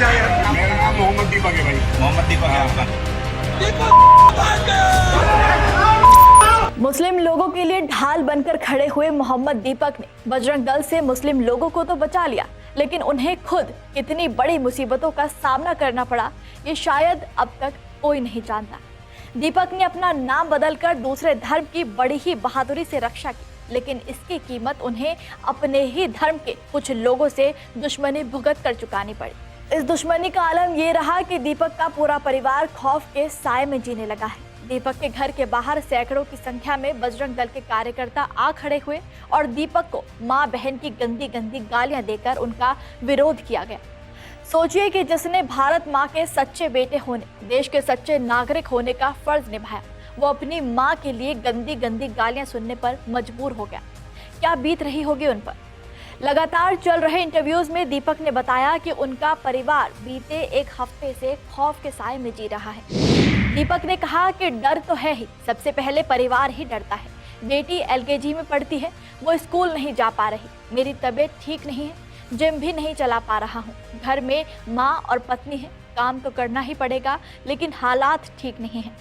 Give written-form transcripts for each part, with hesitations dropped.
परिचय? मेरा नाम मोहम्मद दीपक है भाई। मोहम्मद दीपक है आपका। मुस्लिम लोगों के लिए ढाल बनकर खड़े हुए मोहम्मद दीपक ने बजरंग दल से मुस्लिम लोगों को तो बचा लिया, लेकिन उन्हें खुद कितनी बड़ी मुसीबतों का सामना करना पड़ा ये शायद अब तक कोई नहीं जानता। दीपक ने अपना नाम बदलकर दूसरे धर्म की बड़ी ही बहादुरी से रक्षा की, लेकिन इसकी कीमत उन्हें अपने ही धर्म के कुछ लोगों से दुश्मनी भुगत कर चुकानी पड़ी। इस दुश्मनी का आलम ये रहा कि दीपक का पूरा परिवार खौफ के साए में जीने लगा है। दीपक के घर के बाहर सैकड़ों की संख्या में बजरंग दल के कार्यकर्ता आ खड़े हुए और दीपक को मां बहन की गंदी गंदी गालियां देकर उनका विरोध किया गया। सोचिए कि जिसने भारत मां के सच्चे बेटे होने, देश के सच्चे नागरिक होने का फर्ज निभाया, वो अपनी मां के लिए गंदी गंदी गालियां सुनने पर मजबूर हो गया। क्या बीत रही होगी उन पर? लगातार चल रहे इंटरव्यूज में दीपक ने बताया कि उनका परिवार बीते एक हफ्ते से खौफ के साए में जी रहा है। दीपक ने कहा कि डर तो है ही, सबसे पहले परिवार ही डरता है। बेटी एलकेजी में पढ़ती है, वो स्कूल नहीं जा पा रही। मेरी तबीयत ठीक नहीं है, जिम भी नहीं चला पा रहा हूँ। घर में माँ और पत्नी है, काम तो करना ही पड़ेगा, लेकिन हालात ठीक नहीं है।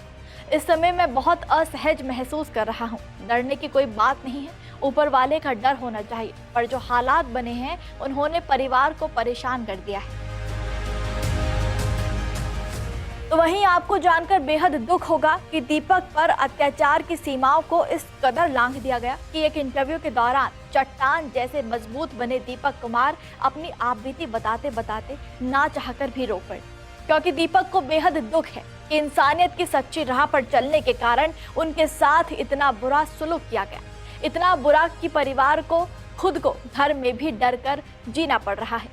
इस समय मैं बहुत असहज महसूस कर रहा हूँ। डरने की कोई बात नहीं है, ऊपर वाले का डर होना चाहिए, पर जो हालात बने हैं उन्होंने परिवार को परेशान कर दिया है। तो वहीं आपको जानकर बेहद दुख होगा कि दीपक पर अत्याचार की सीमाओं को इस कदर लांघ दिया गया कि एक इंटरव्यू के दौरान चट्टान जैसे मजबूत बने दीपक कुमार अपनी आपबीती बताते बताते ना चाहकर भी रो पड़े, क्योंकि दीपक को बेहद दुख है कि इंसानियत की सच्ची राह पर चलने के कारण उनके साथ इतना बुरा सुलूक किया गया, इतना बुरा कि परिवार को खुद को धर्म में भी डर कर जीना पड़ रहा है।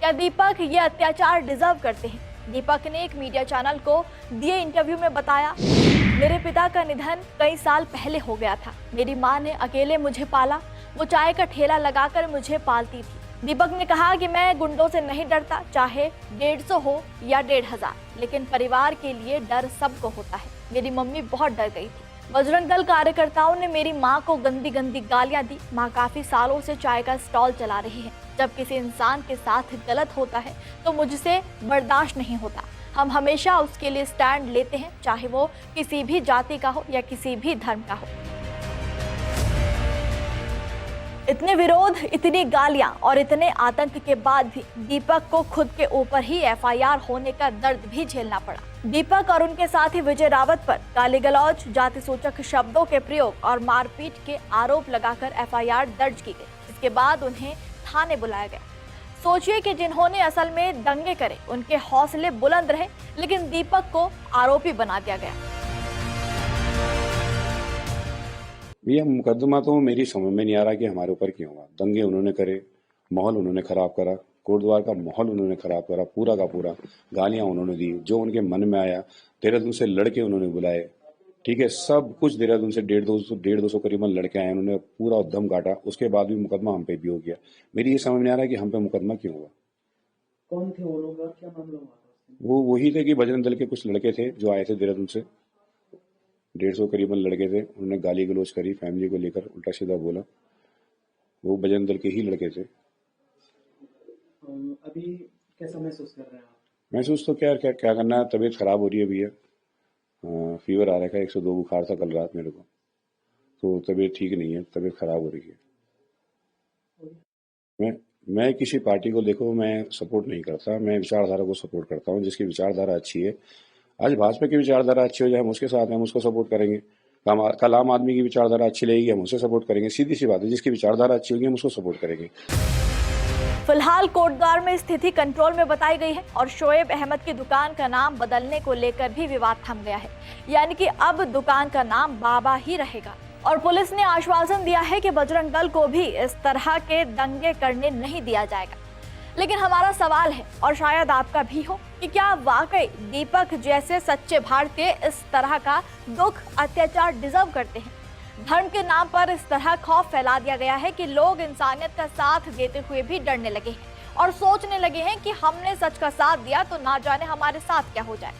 क्या दीपक ये अत्याचार डिजर्व करते हैं? दीपक ने एक मीडिया चैनल को दिए इंटरव्यू में बताया, मेरे पिता का निधन कई साल पहले हो गया था। मेरी माँ ने अकेले मुझे पाला, वो चाय का ठेला लगाकर मुझे पालती थी। दीपक ने कहा कि मैं गुंडों से नहीं डरता, चाहे 150 हो या 1500, लेकिन परिवार के लिए डर सबको होता है। मेरी मम्मी बहुत डर गई थी। बजरंग दल कार्यकर्ताओं ने मेरी माँ को गंदी गंदी गालियां दी। माँ काफी सालों से चाय का स्टॉल चला रही है। जब किसी इंसान के साथ गलत होता है तो मुझसे बर्दाश्त नहीं होता। हम हमेशा उसके लिए स्टैंड लेते हैं, चाहे वो किसी भी जाति का हो या किसी भी धर्म का हो। इतने विरोध, इतनी गालियां और इतने आतंक के बाद भी दीपक को खुद के ऊपर ही एफआईआर होने का दर्द भी झेलना पड़ा। दीपक और उनके साथी विजय रावत पर गाली गलौज, जाति सूचक शब्दों के प्रयोग और मारपीट के आरोप लगाकर एफआईआर दर्ज की गई। इसके बाद उन्हें थाने बुलाया गया। सोचिए कि जिन्होंने असल में दंगे करे उनके हौसले बुलंद रहे, लेकिन दीपक को आरोपी बना दिया गया। भैया मुकदमा तो मेरी समझ में नहीं आ रहा कि हमारे ऊपर क्यों हुआ। दंगे उन्होंने करे, माहौल उन्होंने खराब करा, कोटद्वार का माहौल उन्होंने खराब करा, पूरा का पूरा गालियां उन्होंने दी, जो उनके मन में आया। देहरादून से लड़के उन्होंने बुलाए, ठीक है, सब कुछ देहरादून से 150 करीबन लड़के आए, उन्होंने पूरा उद्यम काटा। उसके बाद भी मुकदमा हम पे भी हो गया। मेरी ये समझ में आ रहा है कि हम पे मुकदमा क्यों हुआ। कौन थे वो लोग और क्या मामला हुआ था? वो वही थे कि बजरंग दल के कुछ लड़के थे जो आए थे देहरादून से। 150 करीबन लड़के थे। उन्होंने गाली गलौज करी, फैमिली को लेकर उल्टा सीधा बोला। वो बजरंग दल के ही लड़के थे। अभी कैसा महसूस कर रहे हैं आप? महसूस तो क्या करना है, तबीयत खराब हो रही है भैया। फीवर आ रखा है, 102 बुखार था कल रात मेरे को, तो तबीयत ठीक नहीं है, तबीयत खराब हो रही है। मैं किसी पार्टी को देखो मैं सपोर्ट नहीं करता, मैं विचारधारा को सपोर्ट करता हूँ। जिसकी विचारधारा अच्छी है, आज भाजपा की विचारधारा अच्छी हो जाए हम उसके साथ हैं, हम उसको सपोर्ट करेंगे। कल आम आदमी की विचारधारा अच्छी रहेगी, हम उसे सपोर्ट करेंगे। सीधी सी बात है, जिसकी विचारधारा अच्छी होगी हम उसको सपोर्ट करेंगे। फिलहाल कोटद्वार में स्थिति कंट्रोल में बताई गई है और शोएब अहमद की दुकान का नाम बदलने को लेकर भी विवाद थम गया है, यानी कि अब दुकान का नाम बाबा ही रहेगा। और पुलिस ने आश्वासन दिया है कि बजरंग दल को भी इस तरह के दंगे करने नहीं दिया जाएगा। लेकिन हमारा सवाल है, और शायद आपका भी हो, कि क्या वाकई दीपक जैसे सच्चे भारतीय इस तरह का दुख, अत्याचार डिजर्व करते हैं? धर्म के नाम पर इस तरह खौफ फैला दिया गया है कि लोग इंसानियत का साथ देते हुए भी डरने लगे हैं और सोचने लगे हैं कि हमने सच का साथ दिया तो ना जाने हमारे साथ क्या हो जाए।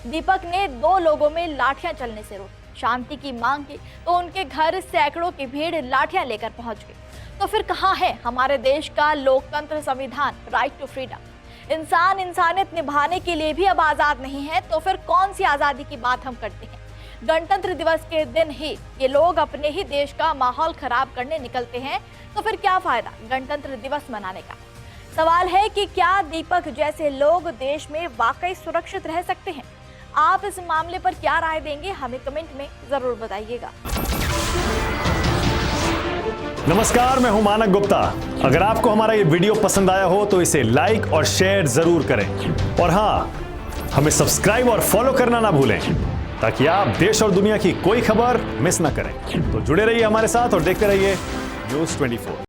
दीपक ने 2 लोगों में लाठियां चलने से रोकी, शांति की मांग की तो उनके घर सैकड़ों की भीड़ लाठियां लेकर पहुंच गई। तो फिर कहां है हमारे देश का लोकतंत्र, संविधान, राइट टू फ्रीडम? इंसान इंसानियत निभाने के लिए भी अब आजाद नहीं है, तो फिर कौन सी आजादी की बात हम करते हैं। गणतंत्र दिवस के दिन ही ये लोग अपने ही देश का माहौल खराब करने निकलते हैं, तो फिर क्या फायदा गणतंत्र दिवस मनाने का। सवाल है कि क्या दीपक जैसे लोग देश में वाकई सुरक्षित रह सकते हैं। आप इस मामले पर क्या राय देंगे, हमें कमेंट में जरूर बताइएगा। नमस्कार, मैं हूं मानक गुप्ता। अगर आपको हमारा ये वीडियो पसंद आया हो तो इसे लाइक और शेयर जरूर करें, और हाँ, हमें सब्सक्राइब और फॉलो करना ना भूलें ताकि आप देश और दुनिया की कोई खबर मिस ना करें। तो जुड़े रहिए हमारे साथ और देखते रहिए News 24।